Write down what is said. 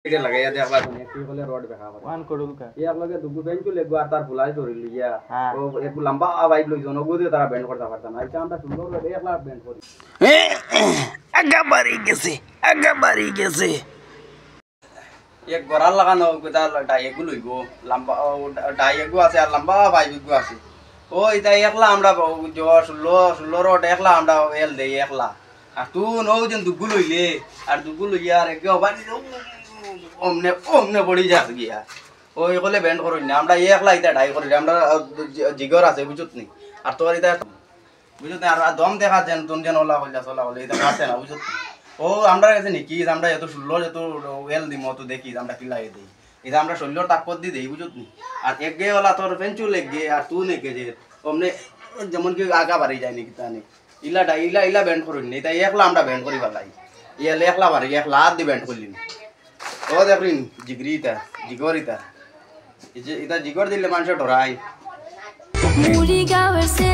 এটা লাগাইয়া দেখবা তুমি কি বলে রড বেখা করে ওয়ান করুল কা এই আপনাকে দুগু বেঞ্চ লেগো আর তার ফুলাই ধরে লিয়া হ্যাঁ। ও একটু লম্বা বাইক লই জন ওগুদে তারা ব্যান্ড করতে পারতাম না এটা আমরা সুন্দর করে একলা ব্যান্ড করি আগা বাড়ি গেছে এক গরাল লাগানো গোটা ডাইয়েগু লইগো লম্বা ডাইয়েগু আছে আর লম্বা বাইকগু আছে ও এটা একলা আমরা ষোলো রড একলা আমরা এল দেই একলা আর তুই নৌ যেন দুগু লইলে আর দুগু লইয়া আর একে অবানি অমনে অমনে পড়ি যাস গিয়া ওই কলে ব্যান্ড করই না আমরা একলা এটা ডাই করি আমরা জিগর আছে বুঝত নি আর তোর এটা বুঝত না আর দম দেখা যেন তুন যেন ওলা হইলা চলা হলে এটা আছে না বুঝত ও আমরা কাছে নিকি আমরা এত ষোলো যত ওয়েল দিম তো দেখি আমরা কি লাগে দিই এটা আমরা ষোলোর তাকত দি দেই বুঝত নি আর এক গে ওলা তোর পেঞ্চু লেগ গে আর তুই নেকে যে অমনে যেমন কি আগা বাড়ি যায় নাকি তা নেই ইলা ব্যান্ড করুন নি তাই একলা আমরা ব্যান্ড করি পালাই ইয়া একলা বাড়ি একলা হাত দি ব্যান্ড করলি ও দেখলিন জিগরিটা জিগরিটা এটা জিগর দিলে মানুষ ডরাই Murigaverse